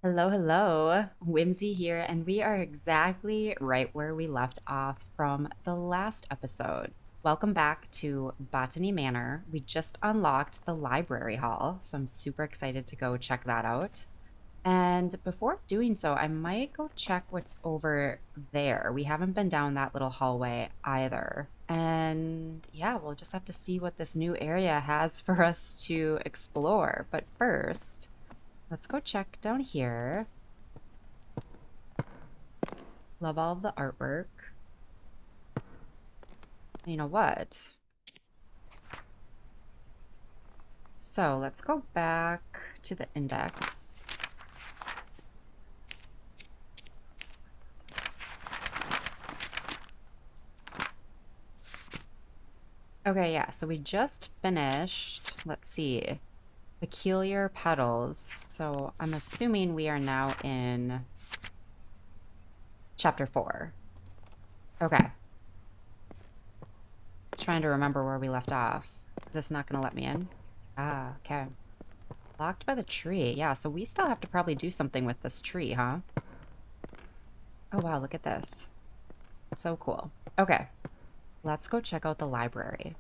Hello, hello. Whimsy here, and we are exactly right where we left off from the last episode. Welcome back to Botany Manor. We just unlocked the library hall, so I'm super excited to go check that out. And before doing so, I might go check what's over there. We haven't been down that little hallway either. And yeah, we'll just have to see what this new area has for us to explore. But first, let's go check down here. Love all of the artwork. You know what? So let's go back to the index. Okay, yeah, so we just finished, let's see, Peculiar Petals. So I'm assuming we are now in chapter 4. Okay. Just trying to remember where we left off. Is this not going to let me in? Ah, okay. Locked by the tree. Yeah, so we still have to probably do something with this tree, huh? Oh, wow, look at this. So cool. Okay, let's go check out the library.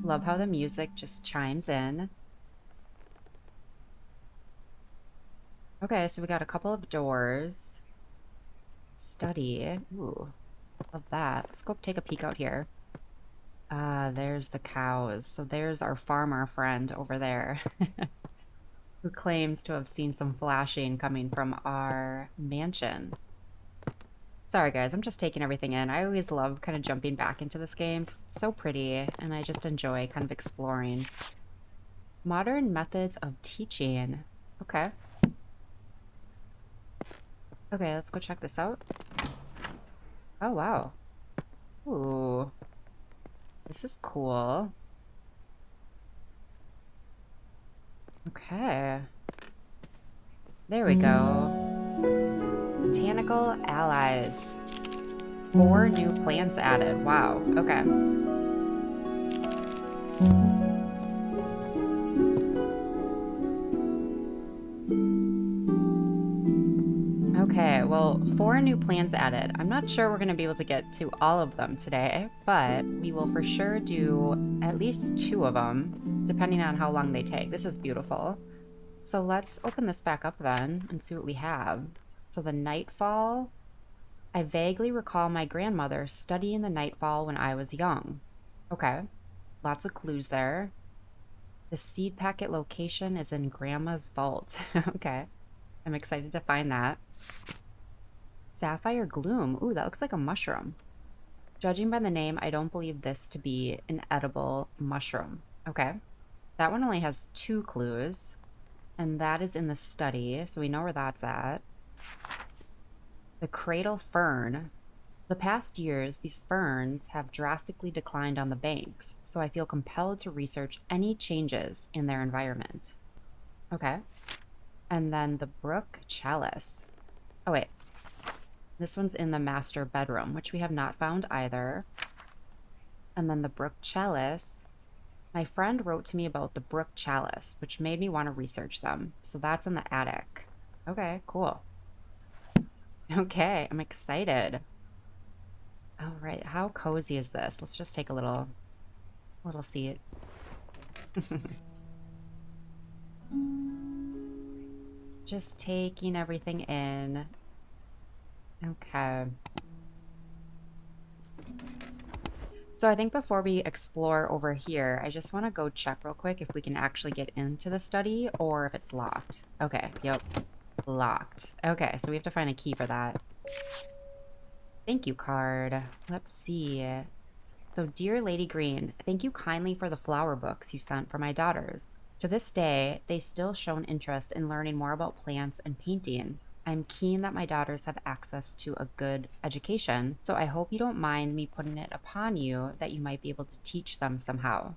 Love how the music just chimes in. Okay, so we got a couple of doors. Study. Ooh, love that. Let's go take a peek out here. Ah, there's the cows. So there's our farmer friend over there who claims to have seen some flashing coming from our mansion. Sorry, guys, I'm just taking everything in. I always love kind of jumping back into this game because it's so pretty and I just enjoy kind of exploring. Modern methods of teaching. Okay. Okay, let's go check this out. Oh, wow. Ooh, this is cool. Okay. There we go. Botanical allies. 4 new plants added. Wow. Okay. Okay, well, 4 new plants added. I'm not sure we're going to be able to get to all of them today, but we will for sure do at least 2 of them, depending on how long they take. This is beautiful. So let's open this back up then and see what we have. So the nightfall. I vaguely recall my grandmother studying the nightfall when I was young. Okay, lots of clues there. The seed packet location is in Grandma's vault. Okay, I'm excited to find that. Sapphire Gloom. Ooh, that looks like a mushroom. Judging by the name, I don't believe this to be an edible mushroom. Okay, that one only has 2 clues, and that is in the study, so we know where that's at. The cradle fern. The past years, these ferns have drastically declined on the banks, so I feel compelled to research any changes in their environment. Okay. And then the Brook Chalice. Oh, wait. This one's in the master bedroom, which we have not found either. And then the Brook Chalice. My friend wrote to me about the Brook Chalice, which made me want to research them. So that's in the attic. Okay, cool. Okay, I'm excited. All right, how cozy is this? Let's just take a little seat. Just taking everything in. Okay. So I think before we explore over here, I just want to go check real quick if we can actually get into the study or if it's locked. Okay, yep, locked. Okay, so we have to find a key for that. Thank you card. Let's see. So, dear Lady Green, thank you kindly for the flower books you sent for my daughters. To this day, they still show an interest in learning more about plants and painting. I'm keen that my daughters have access to a good education, so I hope you don't mind me putting it upon you that you might be able to teach them somehow.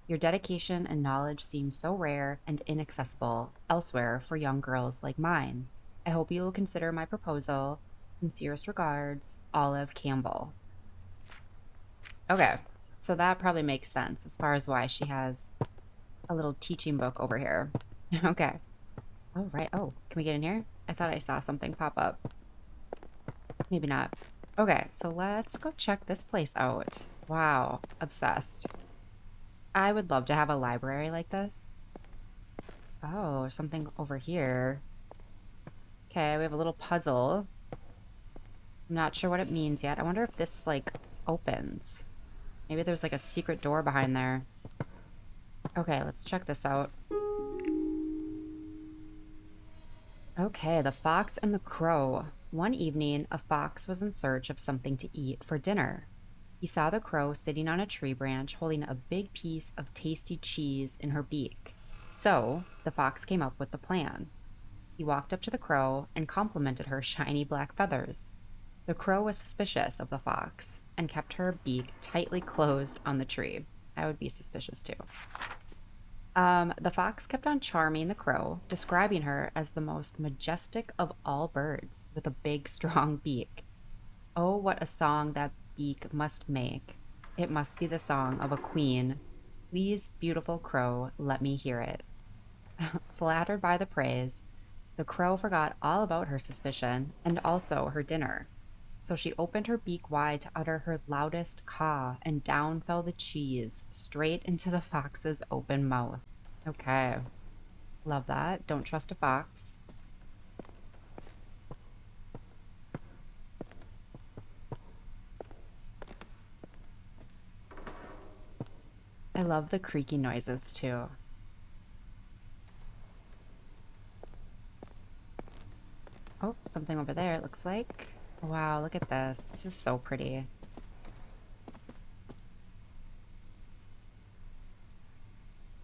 Your dedication and knowledge seem so rare and inaccessible elsewhere for young girls like mine. I hope you will consider my proposal. Sincerest regards, Olive Campbell. Okay, so that probably makes sense as far as why she has a little teaching book over here. Okay. Oh, right. Oh, can we get in here? I thought I saw something pop up. Maybe not. Okay, so let's go check this place out. Wow, obsessed. I would love to have a library like this. Oh, something over here. Okay, we have a little puzzle. I'm not sure what it means yet. I wonder if this, like, opens. Maybe there's, like, a secret door behind there. Okay, let's check this out. Okay, the fox and the crow. One evening, a fox was in search of something to eat for dinner. He saw the crow sitting on a tree branch holding a big piece of tasty cheese in her beak. So, the fox came up with the plan. He walked up to the crow and complimented her shiny black feathers. The crow was suspicious of the fox and kept her beak tightly closed on the tree. I would be suspicious too. The fox kept on charming the crow, describing her as the most majestic of all birds, with a big, strong beak. Oh, what a song that beak must make! It must be the song of a queen. Please, beautiful crow, let me hear it. Flattered by the praise, the crow forgot all about her suspicion and also her dinner. So she opened her beak wide to utter her loudest caw, and down fell the cheese, straight into the fox's open mouth. Okay, love that. Don't trust a fox. I love the creaky noises too. Oh, something over there, it looks like. Wow, look at this. This is so pretty.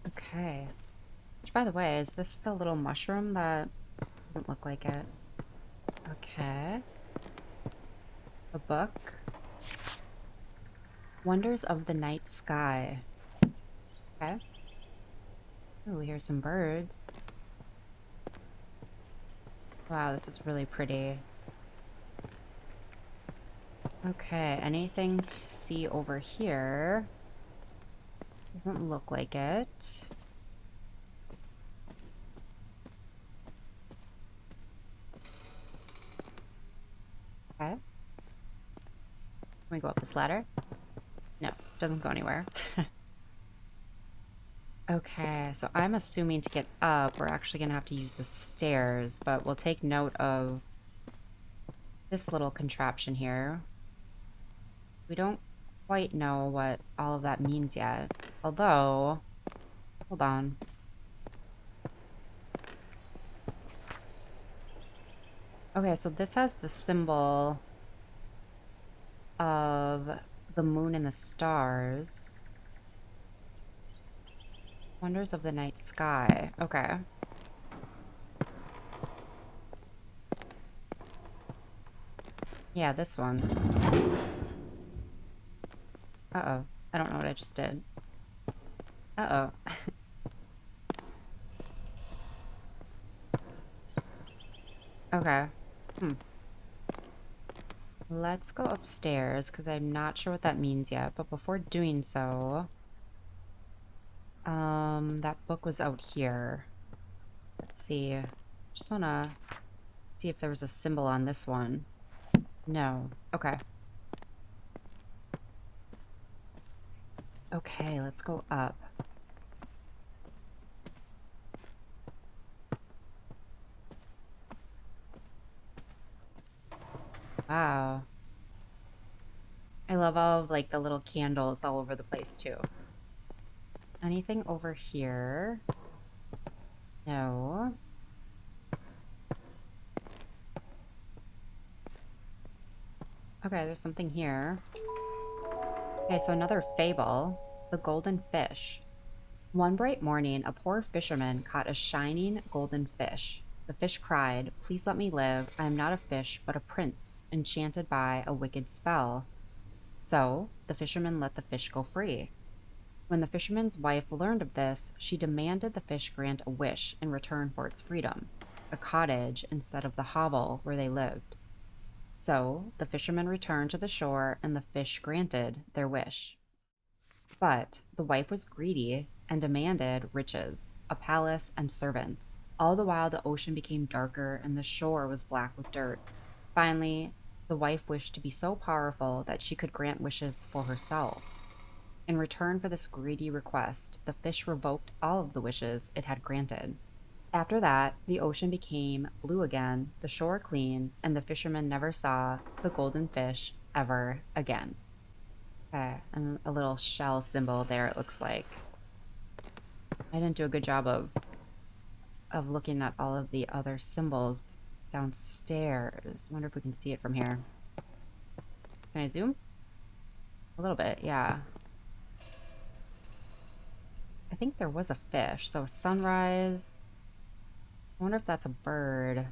Okay. Which, by the way, is this the little mushroom that doesn't look like it? Okay. A book. Wonders of the Night Sky. Okay. Oh, here's some birds. Wow, this is really pretty. Okay, anything to see over here? Doesn't look like it. Okay. Can we go up this ladder? No, doesn't go anywhere. Okay, so I'm assuming to get up, we're actually gonna have to use the stairs, but we'll take note of this little contraption here. We don't quite know what all of that means yet. Although, hold on. Okay, so this has the symbol of the moon and the stars. Wonders of the night sky. Okay. Yeah, this one. Uh-oh. I don't know what I just did. Uh-oh. Okay. Let's go upstairs, because I'm not sure what that means yet. But before doing so... that book was out here. Let's see. Just wanna see if there was a symbol on this one. No. Okay. Okay, let's go up. Wow. I love all of, like, the little candles all over the place, too. Anything over here? No. Okay, there's something here. Okay, so another fable. The golden fish. One bright morning, a poor fisherman caught a shining golden fish. The fish cried, "Please let me live. I am not a fish, but a prince, enchanted by a wicked spell." So, the fisherman let the fish go free. When the fisherman's wife learned of this, she demanded the fish grant a wish in return for its freedom, a cottage instead of the hovel where they lived. So the fishermen returned to the shore, and the fish granted their wish. But the wife was greedy and demanded riches, a palace, and servants. All the while, the ocean became darker and the shore was black with dirt. Finally, the wife wished to be so powerful that she could grant wishes for herself. In return for this greedy request, the fish revoked all of the wishes it had granted. After that, the ocean became blue again, the shore clean, and the fishermen never saw the golden fish ever again. Okay, and a little shell symbol there, it looks like. I didn't do a good job of looking at all of the other symbols downstairs. I wonder if we can see it from here. Can I zoom? A little bit, yeah. I think there was a fish. So sunrise. I wonder if that's a bird. I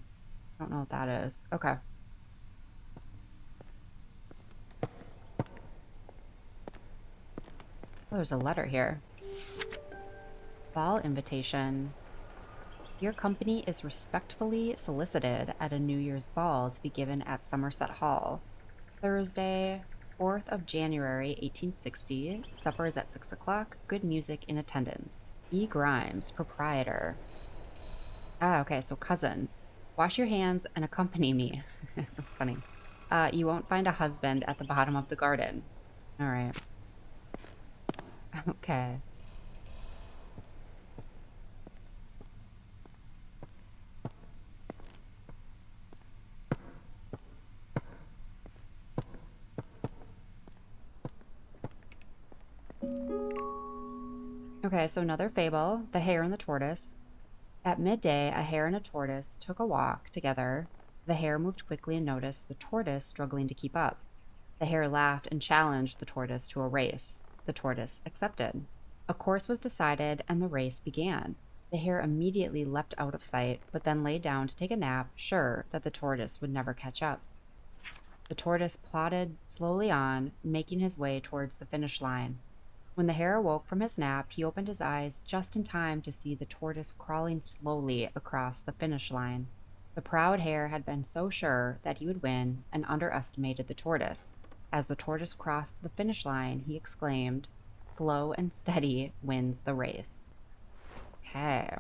don't know what that is. Okay. Oh, there's a letter here. Ball invitation. Your company is respectfully solicited at a New Year's ball to be given at Somerset Hall. Thursday, 4th of January, 1860. Supper is at 6 o'clock. Good music in attendance. E. Grimes, proprietor. Ah, okay, so cousin. Wash your hands and accompany me. That's funny. You won't find a husband at the bottom of the garden. All right. Okay. Okay, so another fable, The Hare and the Tortoise. At midday, a hare and a tortoise took a walk together. The hare moved quickly and noticed the tortoise struggling to keep up. The hare laughed and challenged the tortoise to a race. The tortoise accepted. A course was decided and the race began. The hare immediately leapt out of sight, but then lay down to take a nap, sure that the tortoise would never catch up. The tortoise plodded slowly on, making his way towards the finish line. When the hare awoke from his nap, he opened his eyes just in time to see the tortoise crawling slowly across the finish line. The proud hare had been so sure that he would win and underestimated the tortoise. As the tortoise crossed the finish line, he exclaimed, "Slow and steady wins the race." Okay.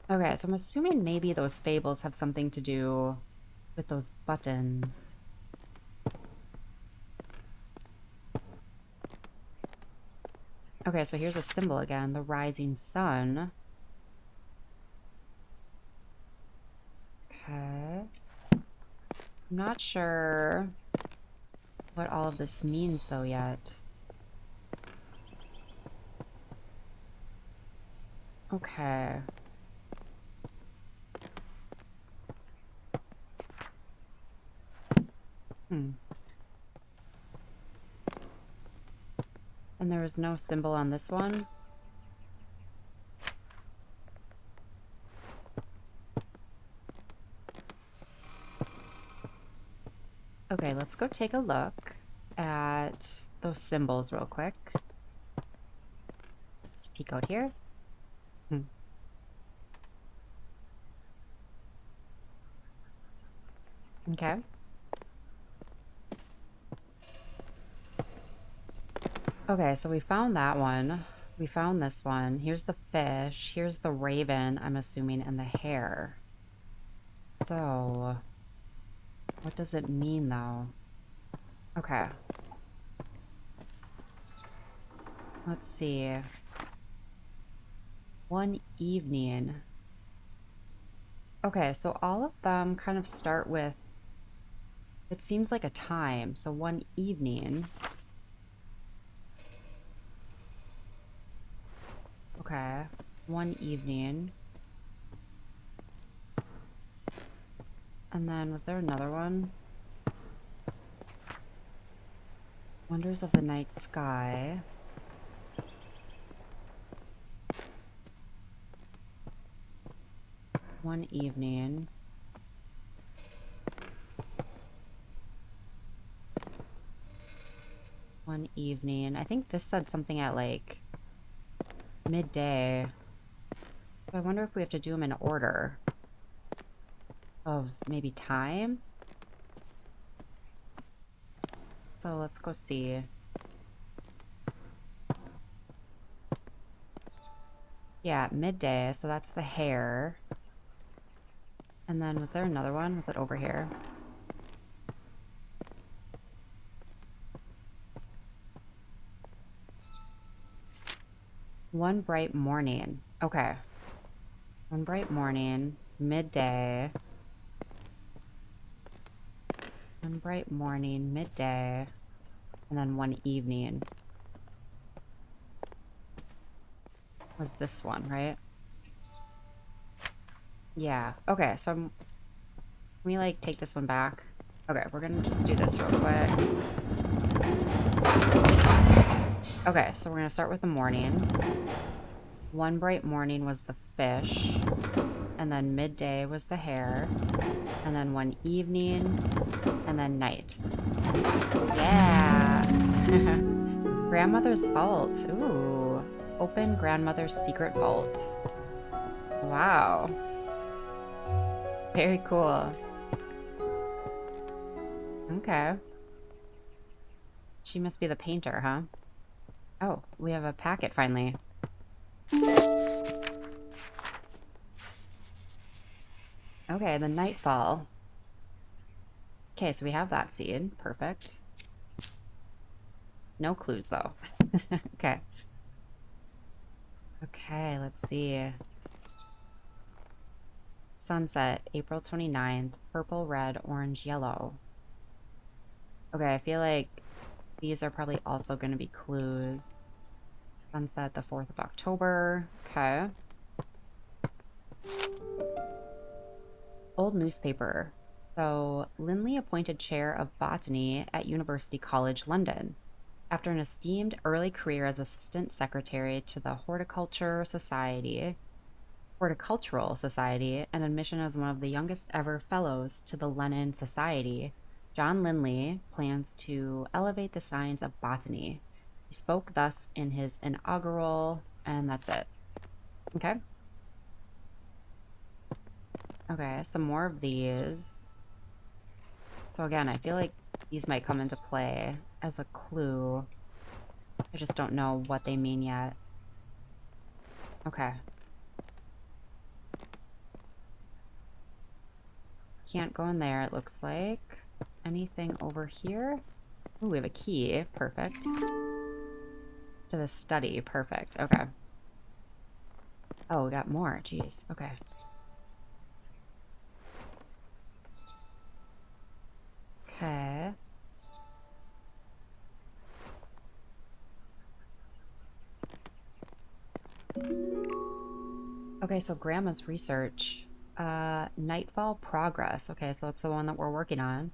Okay, so I'm assuming maybe those fables have something to do with those buttons. Okay, so here's a symbol again, the rising sun. Okay. I'm not sure what all of this means though yet. Okay. Hmm. And there was no symbol on this one? Okay, let's go take a look at those symbols real quick. Let's peek out here. Okay. Okay, so we found that one. We found this one. Here's the fish. Here's the raven, I'm assuming, and the hare. So, what does it mean, though? Okay. Let's see. One evening. Okay, so all of them kind of start with, it seems like a time. So one evening. Okay, one evening. And then, was there another one? Wonders of the night sky. One evening. One evening. I think this said something at like midday. I wonder if we have to do them in order. of maybe time. So let's go see. Yeah, midday. So that's the hair. And then was there another one? Was it over here? One bright morning. Okay. One bright morning, midday. One bright morning, midday. And then one evening. Was this one, right? Yeah. Okay, so can we like take this one back? Okay, we're gonna just do this real quick. Okay, so we're gonna start with the morning. One bright morning was the fish, and then midday was the hare, and then one evening, and then night. Yeah! Grandmother's vault. Ooh. Open grandmother's secret vault. Wow. Very cool. Okay. She must be the painter, huh? Oh, we have a packet finally. Okay, the nightfall. Okay, so we have that seed. Perfect. No clues, though. Okay. Okay, let's see. Sunset, April 29th. Purple, red, orange, yellow. Okay, I feel like these are probably also going to be clues. Sunset, the 4th of October. Okay. Old newspaper. So, Linley appointed chair of botany at University College London. After an esteemed early career as assistant secretary to the Horticultural Society, and admission as one of the youngest ever fellows to the Lennon Society, John Linley plans to elevate the science of botany. He spoke thus in his inaugural, and that's it. Okay. Okay, some more of these. So again, I feel like these might come into play as a clue. I just don't know what they mean yet. Okay. Can't go in there, it looks like. Anything over here? Ooh, we have a key. Perfect. To the study. Perfect. Okay. Oh, we got more. Jeez. Okay. Okay. Okay, so Grandma's research. Nightfall progress. Okay, so that's the one that we're working on.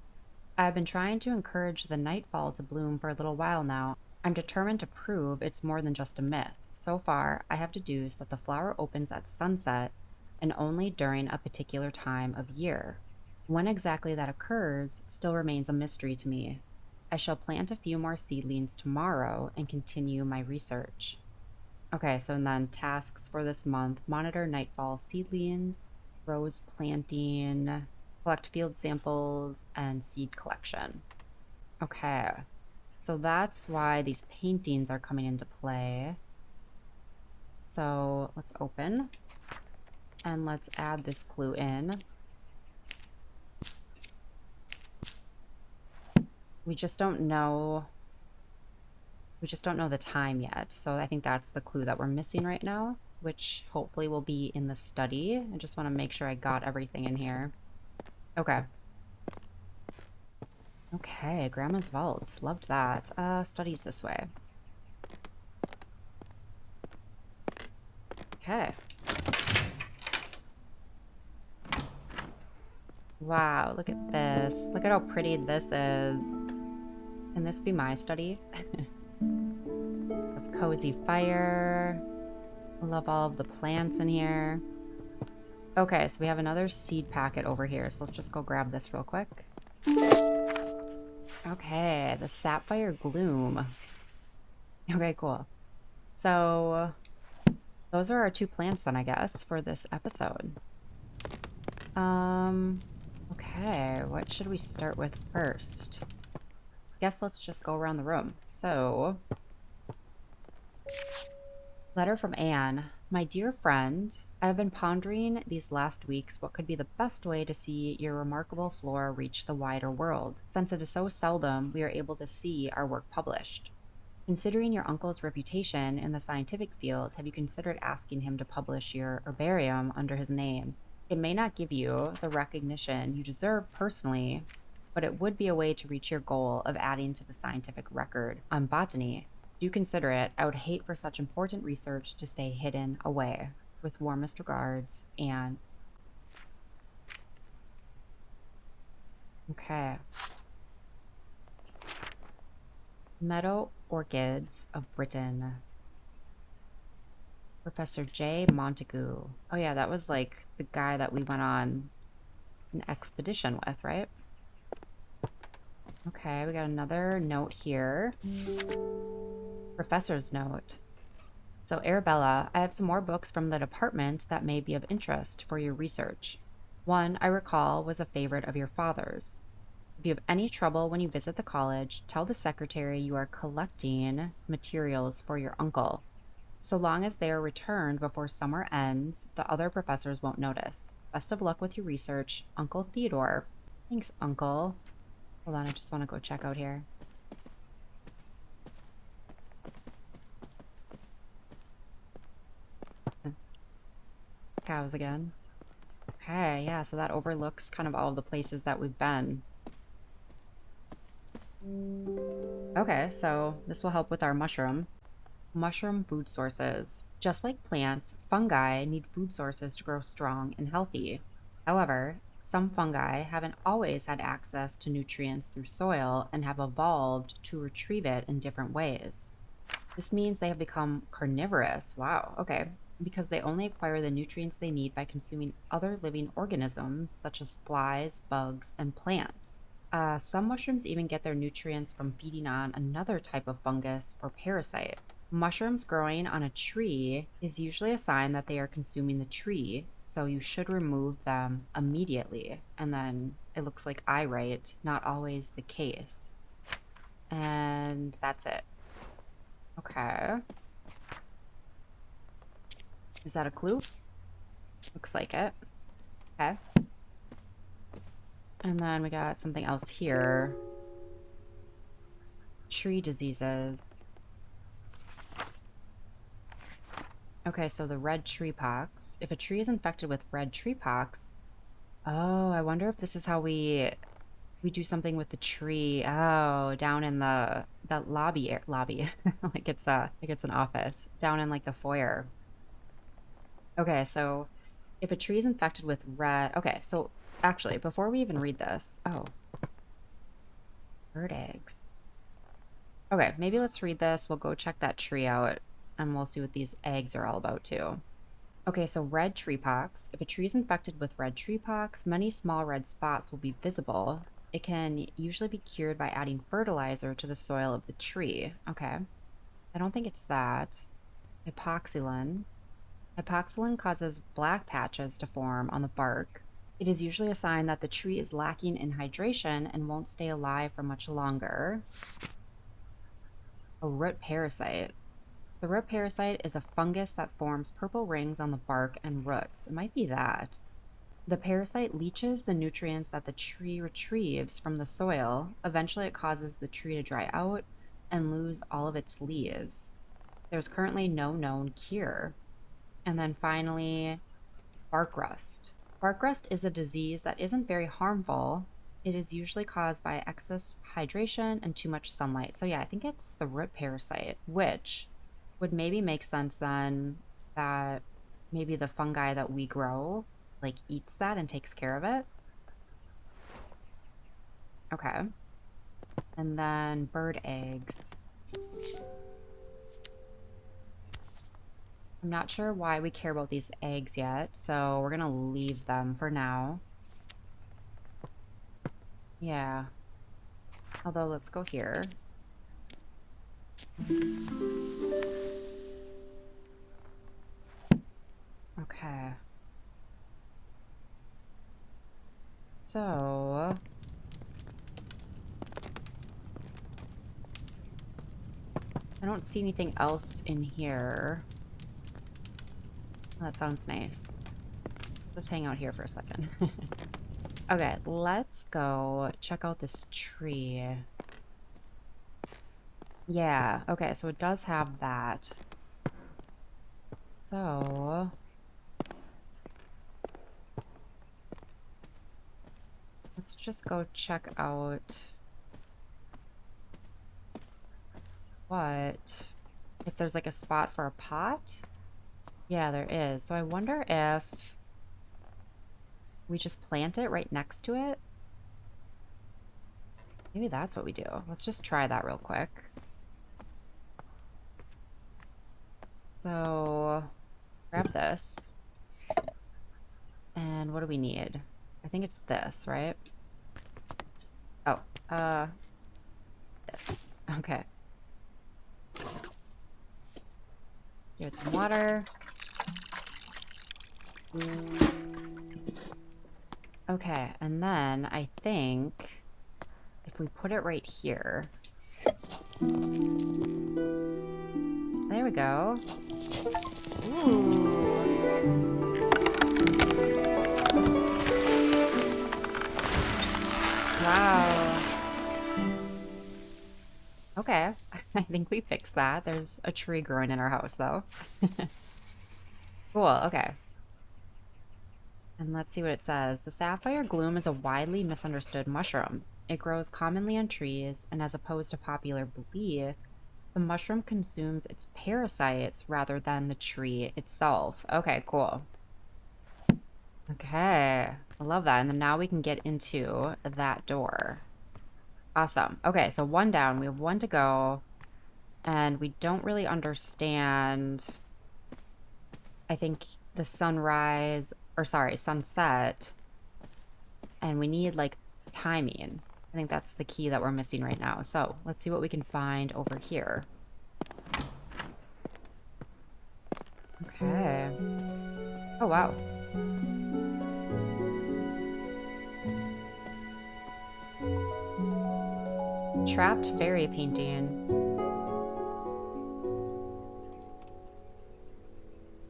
I've been trying to encourage the nightfall to bloom for a little while now. I'm determined to prove it's more than just a myth. So far, I have deduced that the flower opens at sunset and only during a particular time of year. When exactly that occurs still remains a mystery to me. I shall plant a few more seedlings tomorrow and continue my research. Okay, so and then tasks for this month: monitor nightfall seedlings, rose planting, collect field samples, and seed collection. Okay, so that's why these paintings are coming into play. So let's open and let's add this clue in. We just don't know. We just don't know the time yet. So I think that's the clue that we're missing right now, which hopefully will be in the study. I just want to make sure I got everything in here. Okay. Okay, Grandma's vaults. Loved that. Studies this way. Okay. Wow, look at this. Look at how pretty this is. Can this be my study? With cozy fire. I love all of the plants in here. Okay, so we have another seed packet over here. So let's just go grab this real quick. Okay, the Sapphire Gloom. Okay, cool. So those are our two plants then, I guess, for this episode. Okay, what should we start with first? Guess let's just go around the room. So, letter from Anne. My dear friend, I have been pondering these last weeks what could be the best way to see your remarkable flora reach the wider world, since it is so seldom we are able to see our work published. Considering your uncle's reputation in the scientific field, have you considered asking him to publish your herbarium under his name? It may not give you the recognition you deserve personally, but it would be a way to reach your goal of adding to the scientific record on botany. Do consider it. I would hate for such important research to stay hidden away. With warmest regards, Anne. Okay. Meadow Orchids of Britain. Professor J. Montague. Oh yeah, that was like the guy that we went on an expedition with, right? Okay, we got another note here. Professor's note. So, Arabella, I have some more books from the department that may be of interest for your research. One, I recall, was a favorite of your father's. If you have any trouble when you visit the college, tell the secretary you are collecting materials for your uncle. So long as they are returned before summer ends, the other professors won't notice. Best of luck with your research, Uncle Theodore. Thanks, Uncle. Hold on, I just want to go check out here. Cows again. Okay, yeah, so that overlooks kind of all of the places that we've been. Okay, so this will help with our mushroom. Mushroom food sources. Just like plants, fungi need food sources to grow strong and healthy. However, some fungi haven't always had access to nutrients through soil and have evolved to retrieve it in different ways. This means they have become carnivorous. Wow, okay. Because they only acquire the nutrients they need by consuming other living organisms, such as flies, bugs, and plants. Some mushrooms even get their nutrients from feeding on another type of fungus or parasite. Mushrooms growing on a tree is usually a sign that they are consuming the tree, so you should remove them immediately. And then it looks like I write, not always the case. And that's it. Okay. Is that a clue? Looks like it. Okay. And then we got something else here. Tree diseases. Okay, so the red tree pox. If a tree is infected with red tree pox, oh, I wonder if this is how we do something with the tree. Oh, down in the that lobby, like it's an office down in like the foyer. Okay, so if a tree is infected with red, okay, so actually before we even read this, oh, bird eggs. Okay, maybe let's read this. We'll go check that tree out and we'll see what these eggs are all about too. Okay, so red tree pox. If a tree is infected with red tree pox, many small red spots will be visible. It can usually be cured by adding fertilizer to the soil of the tree. Okay, I don't think it's that. Epoxylin. Epoxylin causes black patches to form on the bark. It is usually a sign that the tree is lacking in hydration and won't stay alive for much longer. A root parasite. The root parasite is a fungus that forms purple rings on the bark and roots. It might be that. The parasite leaches the nutrients that the tree retrieves from the soil. Eventually, it causes the tree to dry out and lose all of its leaves. There's currently no known cure. And then finally, bark rust. Bark rust is a disease that isn't very harmful. It is usually caused by excess hydration and too much sunlight. So, yeah, I think it's the root parasite, which would maybe make sense then that maybe the fungi that we grow like eats that and takes care of it. Okay. And then bird eggs. I'm not sure why we care about these eggs yet, so we're gonna leave them for now. Yeah. Although, let's go here. Okay. So... I don't see anything else in here. That sounds nice. Just hang out here for a second. Okay, let's go check out this tree. Yeah, okay, so it does have that. So... let's just go check out if there's like a spot for a pot. Yeah, there is. So I wonder if we just plant it right next to it. Maybe that's what we do. Let's just try that real quick. So grab this. And what do we need? I think it's this, right? Oh, this. Okay. Give it some water. Okay, and then I think if we put it right here. There we go. Ooh. Wow. Okay, I think we fixed that. There's a tree growing in our house, though. Cool, okay. And let's see what it says. The sapphire gloom is a widely misunderstood mushroom. It grows commonly on trees, and as opposed to popular belief, the mushroom consumes its parasites rather than the tree itself. Okay, cool. Okay, I love that. And then now we can get into that door. Awesome. Okay, so one down. We have one to go. And we don't really understand, I think, the sunrise, or sorry, sunset. And we need, like, timing. I think that's the key that we're missing right now. So let's see what we can find over here. Okay. Oh, wow. Trapped fairy painting.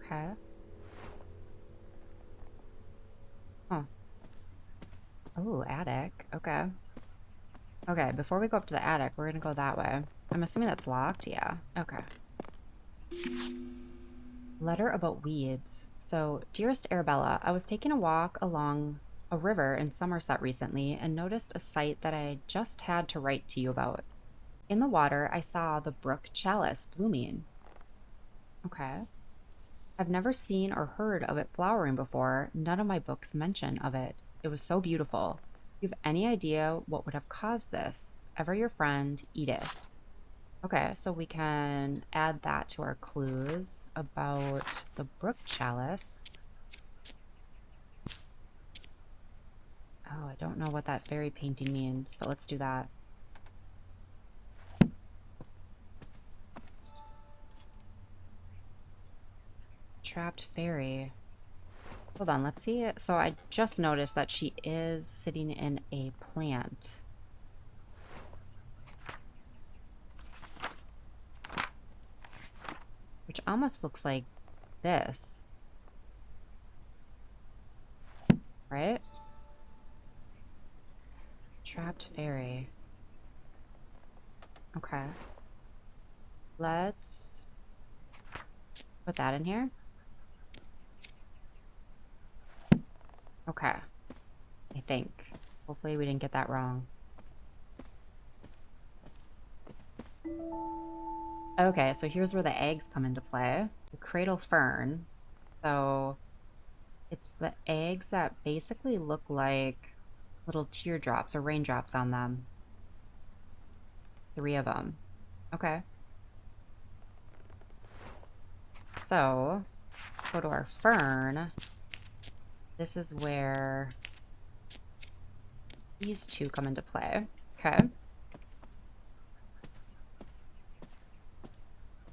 Okay. Huh. Oh, attic. Okay. Okay, before we go up to the attic, we're gonna go that way. I'm assuming that's locked? Yeah. Okay. Letter about weeds. So, dearest Arabella, I was taking a walk along a river in Somerset recently and noticed a sight that I just had to write to you about. In the water, I saw the Brook Chalice blooming. Okay. I've never seen or heard of it flowering before. None of my books mention of it. It was so beautiful. Do you have any idea what would have caused this? Ever your friend, Edith. Okay, so we can add that to our clues about the Brook Chalice. Oh, I don't know what that fairy painting means, but let's do that. Trapped fairy. Hold on, let's see. So I just noticed that she is sitting in a plant. Which almost looks like this. Right? Trapped fairy. Okay. Let's put that in here. Okay. I think. Hopefully we didn't get that wrong. Okay, so here's where the eggs come into play. The cradle fern. So it's the eggs that basically look like little teardrops or raindrops on them. 3 of them. Okay. So, go to our fern. This is where these 2 come into play. Okay.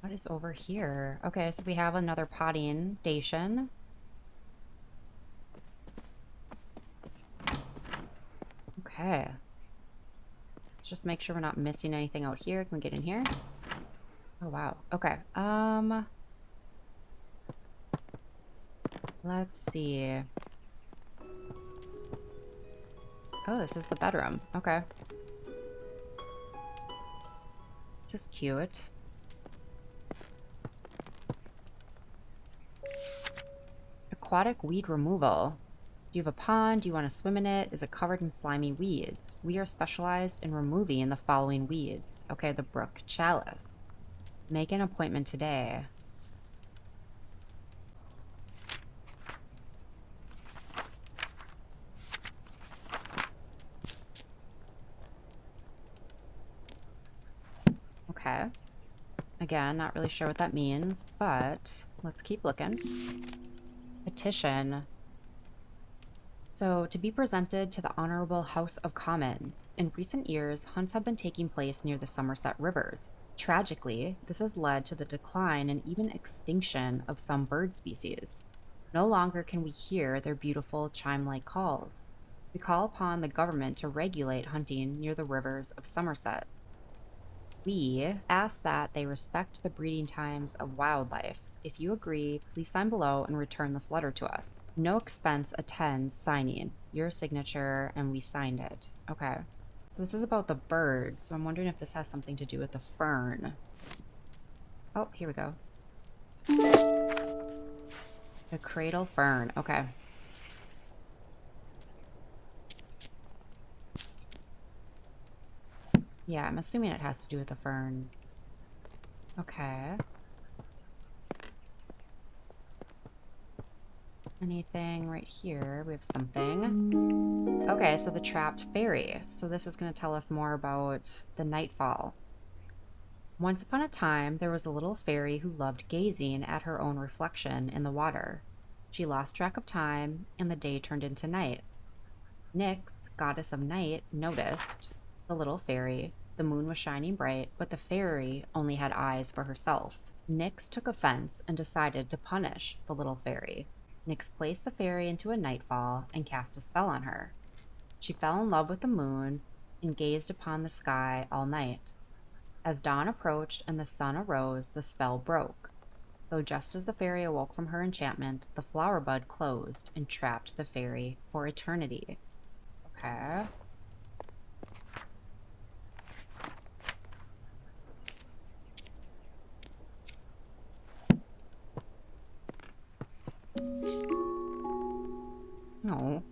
What is over here? Okay, so we have another potting station. Let's just make sure we're not missing anything out here. Can we get in here? Oh, wow. Okay. Let's see. Oh, this is the bedroom. Okay. This is cute. Aquatic weed removal. Do you have a pond? Do you want to swim in it? Is it covered in slimy weeds? We are specialized in removing the following weeds. Okay, the Brook Chalice. Make an appointment today. Okay. Again, not really sure what that means, but let's keep looking. Petition. So, to be presented to the Honorable House of Commons. In recent years, hunts have been taking place near the Somerset rivers. Tragically, this has led to the decline and even extinction of some bird species. No longer can we hear their beautiful chime-like calls. We call upon the government to regulate hunting near the rivers of Somerset. We ask that they respect the breeding times of wildlife. If you agree, please sign below and return this letter to us. No expense attends signing. Your signature, and we signed it. Okay. So this is about the birds, so I'm wondering if this has something to do with the fern. Oh, here we go. The cradle fern. Okay. Yeah, I'm assuming it has to do with the fern. Okay. Anything right here? We have something. Okay, so the trapped fairy. So this is going to tell us more about the nightfall. Once upon a time, there was a little fairy who loved gazing at her own reflection in the water. She lost track of time, and the day turned into night. Nyx, goddess of night, noticed the little fairy. The moon was shining bright, but the fairy only had eyes for herself. Nyx took offense and decided to punish the little fairy. Nyx placed the fairy into a nightfall and cast a spell on her. She fell in love with the moon and gazed upon the sky all night. As dawn approached and the sun arose, the spell broke. Though just as the fairy awoke from her enchantment, the flower bud closed and trapped the fairy for eternity. Okay. Oh.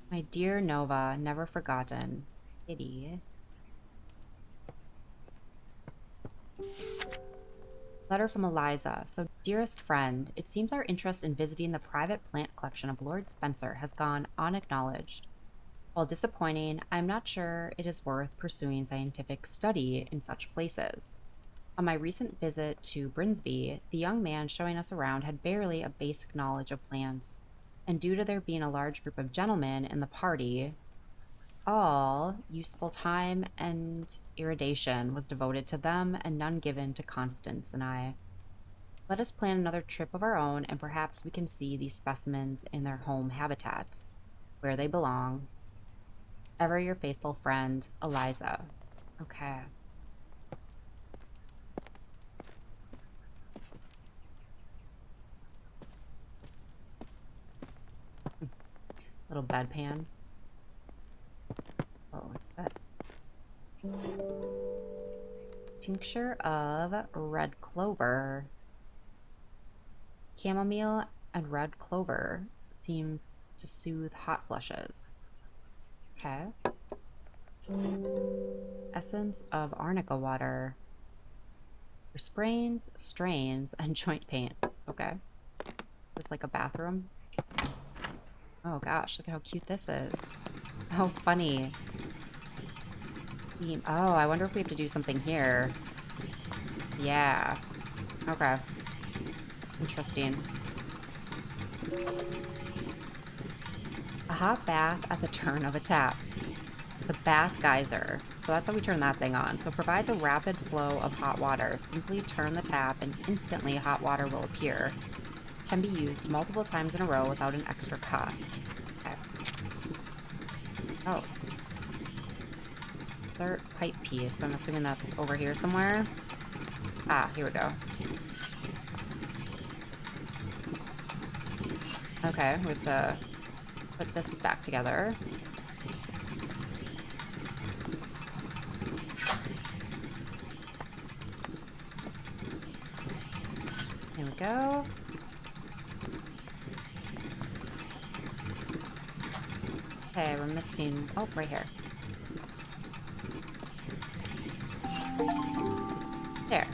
My dear Nova, never forgotten. Kitty. Letter from Eliza. So, dearest friend, it seems our interest in visiting the private plant collection of Lord Spencer has gone unacknowledged. While disappointing, I'm not sure it is worth pursuing scientific study in such places. On my recent visit to Brinsby, the young man showing us around had barely a basic knowledge of plants, and due to there being a large group of gentlemen in the party, all useful time and irradiation was devoted to them and none given to Constance and I. Let us plan another trip of our own, and perhaps we can see these specimens in their home habitats, where they belong. Ever your faithful friend, Eliza. Okay. Little bedpan. Oh, what's this? Tincture of red clover. Chamomile and red clover seems to soothe hot flushes. Okay. Essence of arnica water. For sprains, strains, and joint pains. Okay. Is this like a bathroom? Oh gosh, look at how cute this is. How funny. Oh, I wonder if we have to do something here. Yeah. Okay. Interesting. A hot bath at the turn of a tap. The bath geyser. So that's how we turn that thing on. So it provides a rapid flow of hot water. Simply turn the tap and instantly hot water will appear. Can be used multiple times in a row without an extra cost. Okay. Oh. pipe piece, so I'm assuming that's over here somewhere. Ah, here we go. Okay, we have to put this back together. Here we go. Okay, we're missing... Oh, right here. There.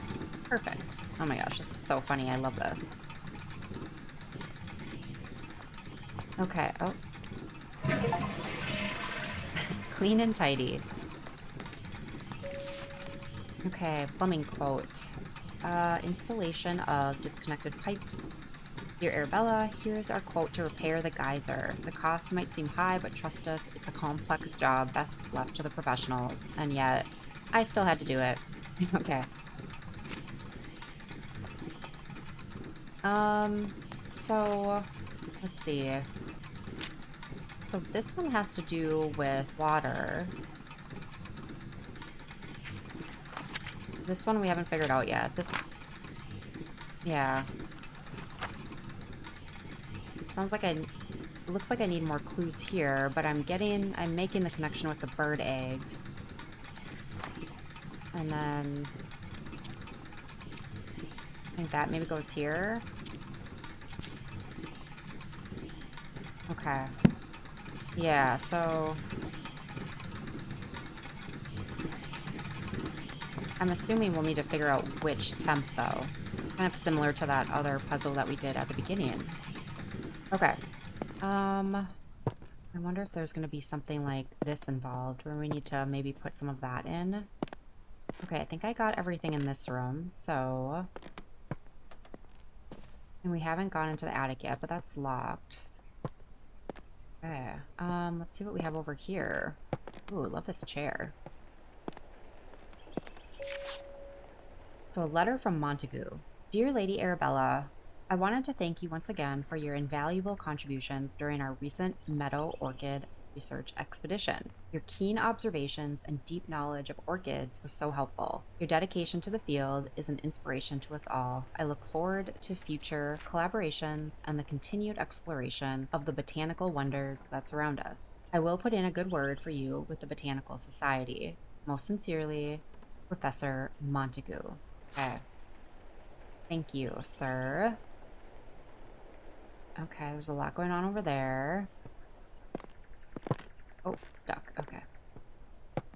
Perfect. Oh my gosh, this is so funny. I love this. Okay. Oh. Clean and tidy. Okay, plumbing quote. Installation of disconnected pipes. Dear Arabella, here's our quote to repair the geyser. The cost might seem high, but trust us, it's a complex job best left to the professionals. And yet, I still had to do it. Okay. So, let's see. So this one has to do with water. This one we haven't figured out yet. This... Yeah. It sounds like it looks like I need more clues here, but I'm making the connection with the bird eggs. And then... I think that maybe goes here. Okay. Yeah, so... I'm assuming we'll need to figure out which temp, though. Kind of similar to that other puzzle that we did at the beginning. Okay. I wonder if there's going to be something like this involved, where we need to maybe put some of that in. Okay, I think I got everything in this room, so... And we haven't gone into the attic yet, but that's locked. Okay, let's see what we have over here. Ooh, I love this chair. So a letter from Montague. Dear Lady Arabella, I wanted to thank you once again for your invaluable contributions during our recent meadow orchid research expedition. Your keen observations and deep knowledge of orchids was so helpful. Your dedication to the field is an inspiration to us all. I look forward to future collaborations and the continued exploration of the botanical wonders that surround us. I will put in a good word for you with the Botanical Society. Most sincerely, Professor Montague. Okay. Thank you, sir. Okay, there's a lot going on over there. Oh, stuck. Okay.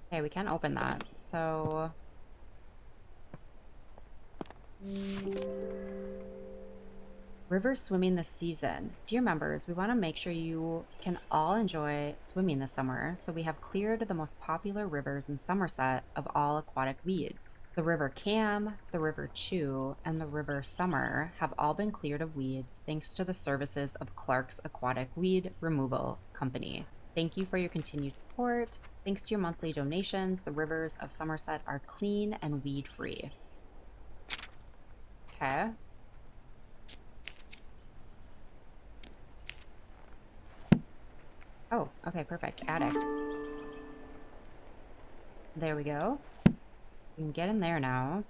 Okay, we can open that. So... River swimming this season. Dear members, we want to make sure you can all enjoy swimming this summer, so we have cleared the most popular rivers in Somerset of all aquatic weeds. The River Cam, the River Chew, and the River Summer have all been cleared of weeds thanks to the services of Clark's Aquatic Weed Removal Company. Thank you for your continued support. Thanks to your monthly donations, the rivers of Somerset are clean and weed-free. Okay. Oh, okay, perfect. Attic. There we go. We can get in there now.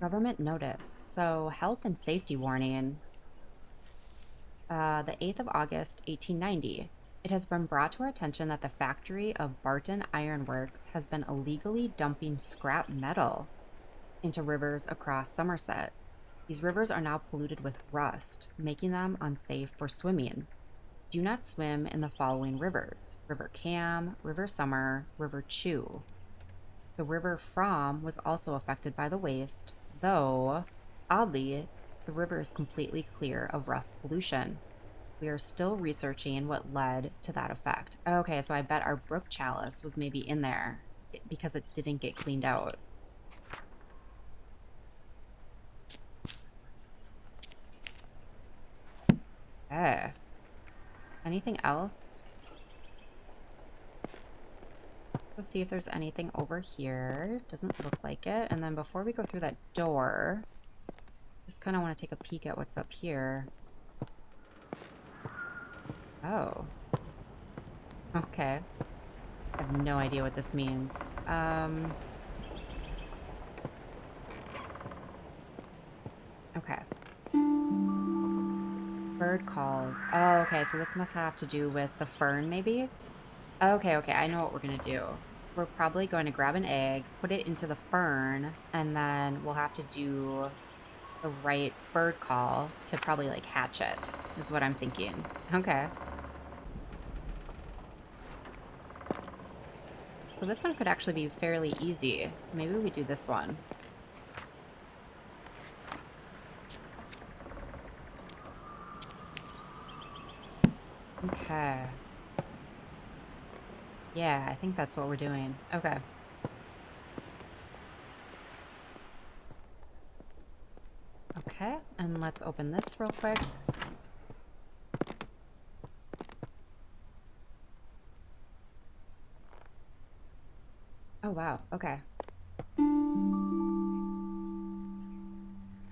Government notice. So, health and safety warning. The 8th of August, 1890. It has been brought to our attention that the factory of Barton Iron Works has been illegally dumping scrap metal into rivers across Somerset. These rivers are now polluted with rust, making them unsafe for swimming. Do not swim in the following rivers: River Cam, River Summer, River Chew. The River From was also affected by the waste, though, oddly, the river is completely clear of rust pollution. We are still researching what led to that effect. Okay, so I bet our Brook Chalice was maybe in there because it didn't get cleaned out. Okay. Anything else? Let's see if there's anything over here. Doesn't look like it. And then before we go through that door, just kind of want to take a peek at what's up here. Oh. Okay. I have no idea what this means. Okay. Bird calls. Oh, okay, so this must have to do with the fern, maybe? Okay, okay, I know what we're gonna do. We're probably going to grab an egg, put it into the fern, and then we'll have to do the right bird call to probably like hatch it, is what I'm thinking. Okay. So this one could actually be fairly easy. Maybe we do this one. Okay. Yeah, I think that's what we're doing. Okay. Okay, and let's open this real quick. Oh, wow. Okay.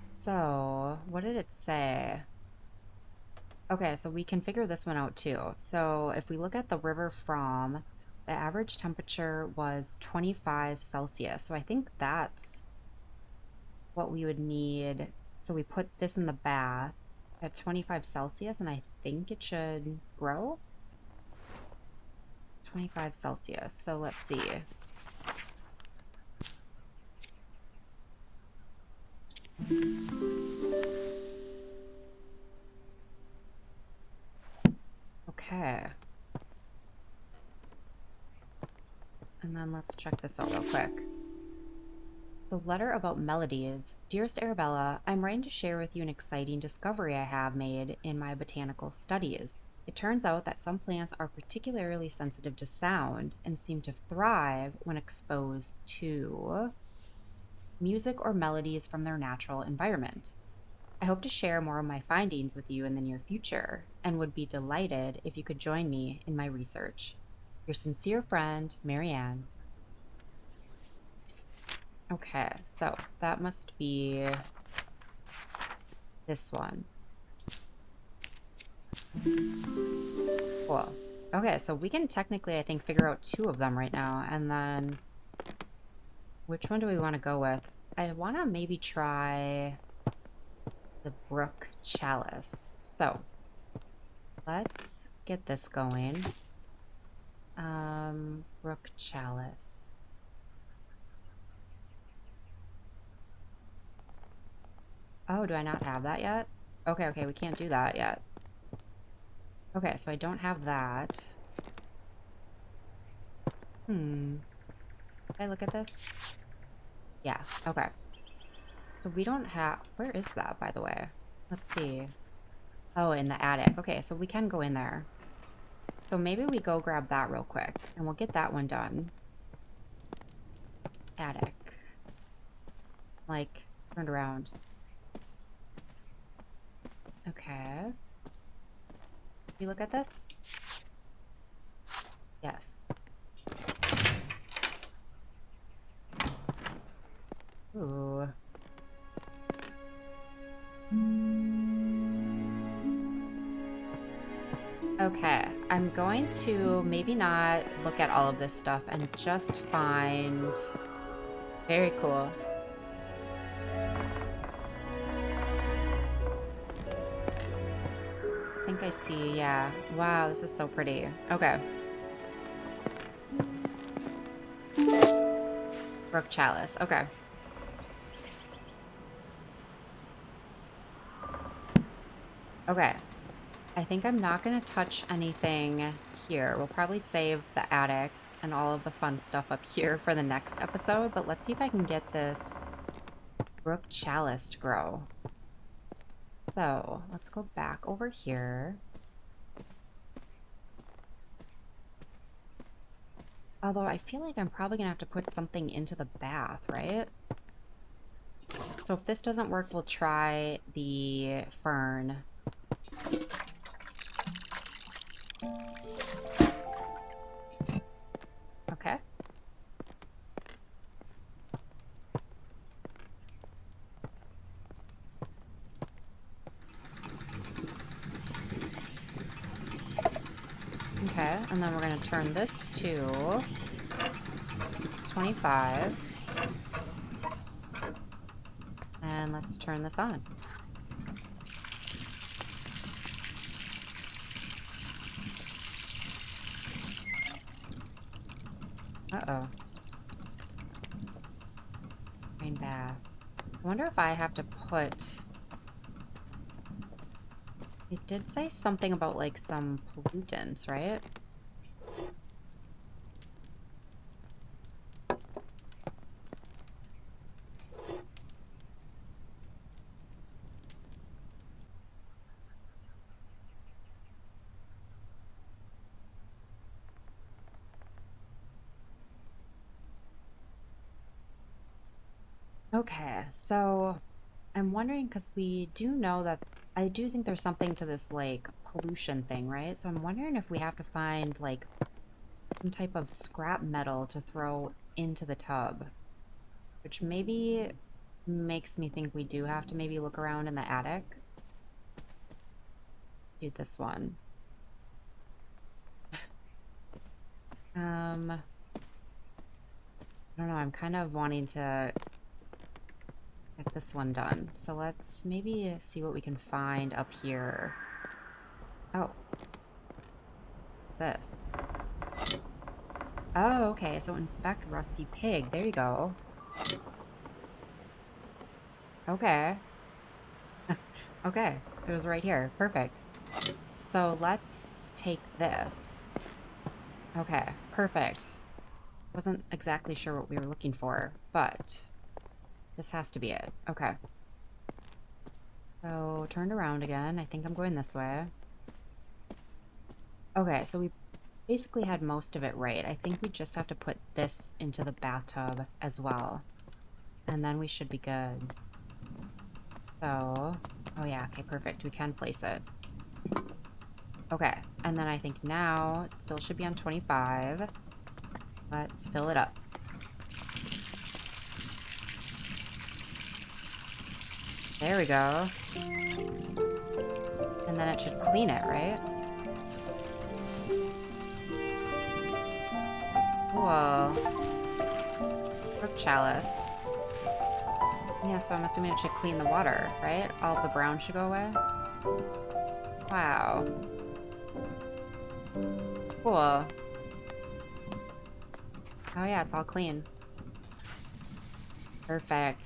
So, what did it say? Okay, so we can figure this one out too. So, if we look at the river from, the average temperature was 25 Celsius. So, I think that's what we would need. So, we put this in the bath at 25 Celsius, and I think it should grow 25 Celsius. So, let's see. Okay. And then let's check this out real quick. So, letter about melodies. Dearest Arabella, I'm writing to share with you an exciting discovery I have made in my botanical studies. It turns out that some plants are particularly sensitive to sound and seem to thrive when exposed to music or melodies from their natural environment. I hope to share more of my findings with you in the near future and would be delighted if you could join me in my research. Your sincere friend, Marianne. Okay, so that must be this one. Cool. Okay, so we can technically, I think, figure out two of them right now, and then which one do we want to go with? I want to maybe try the Brook Chalice. So let's get this going. Brook Chalice. Oh, do I not have that yet? Okay, okay, we can't do that yet. Okay, so I don't have that. Can I look at this? Yeah, okay. So we don't have... Where is that, by the way? Let's see. Oh, in the attic. Okay, so we can go in there. So maybe we go grab that real quick, and we'll get that one done. Attic. Like, turned around. Okay. You look at this? Yes. Ooh. Okay, I'm going to maybe not look at all of this stuff and just find... Very cool. I think I see, yeah. Wow, this is so pretty. Okay. Brook Chalice, okay. Okay. I think I'm not going to touch anything here. We'll probably save the attic and all of the fun stuff up here for the next episode, but let's see if I can get this Brook Chalice to grow. So, let's go back over here. Although I feel like I'm probably going to have to put something into the bath, right? So if this doesn't work, we'll try the fern. Okay. Okay. Okay, and then we're gonna turn this to 25. And let's turn this on. Uh-oh. Rain bath. I wonder if I have to put... It did say something about, like, some pollutants, right? Okay, so I'm wondering because we do know that I do think there's something to this like pollution thing, right? So I'm wondering if we have to find like some type of scrap metal to throw into the tub, which maybe makes me think we do have to maybe look around in the attic. Do this one. I don't know, I'm kind of wanting to get this one done. So let's maybe see what we can find up here. Oh, what's this? Oh, okay, so inspect rusty pig. There you go. Okay. Okay, it was right here. Perfect. So let's take this. Okay, perfect. Wasn't exactly sure what we were looking for, but this has to be it. Okay. So turned around again. I think I'm going this way. Okay, so we basically had most of it right. I think we just have to put this into the bathtub as well. And then we should be good. So, oh yeah, okay, perfect. We can place it. Okay, and then I think now it still should be on 25. Let's fill it up. There we go. And then it should clean it, right? Cool. Brook Chalice. Yeah, so I'm assuming it should clean the water, right? All of the brown should go away? Wow. Cool. Oh yeah, it's all clean. Perfect.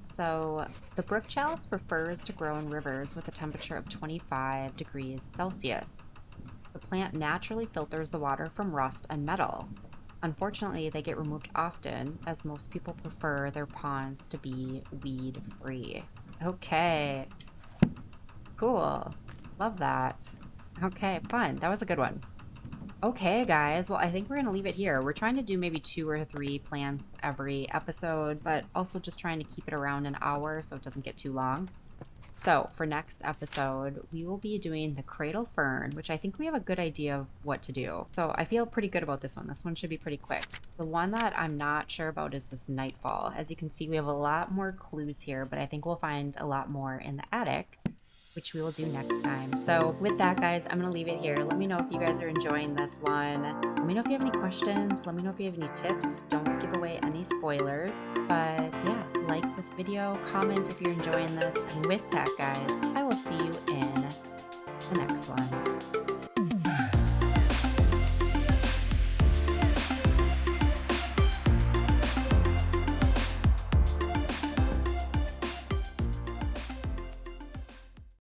So, the brook chalice prefers to grow in rivers with a temperature of 25 degrees Celsius. The plant naturally filters the water from rust and metal. Unfortunately, they get removed often, as most people prefer their ponds to be weed-free. Okay. Cool. Love that. Okay, fun. That was a good one. Okay, guys. Well, I think we're going to leave it here. We're trying to do maybe 2 or 3 plants every episode, but also just trying to keep it around an hour so it doesn't get too long. So, for next episode, we will be doing the cradle fern, which I think we have a good idea of what to do. So, I feel pretty good about this one. This one should be pretty quick. The one that I'm not sure about is this nightfall. As you can see, we have a lot more clues here, but I think we'll find a lot more in the attic, which we will do next time. So with that, guys, I'm going to leave it here. Let me know if you guys are enjoying this one. Let me know if you have any questions. Let me know if you have any tips. Don't give away any spoilers. But yeah, like this video, comment if you're enjoying this. And with that, guys, I will see you in the next one.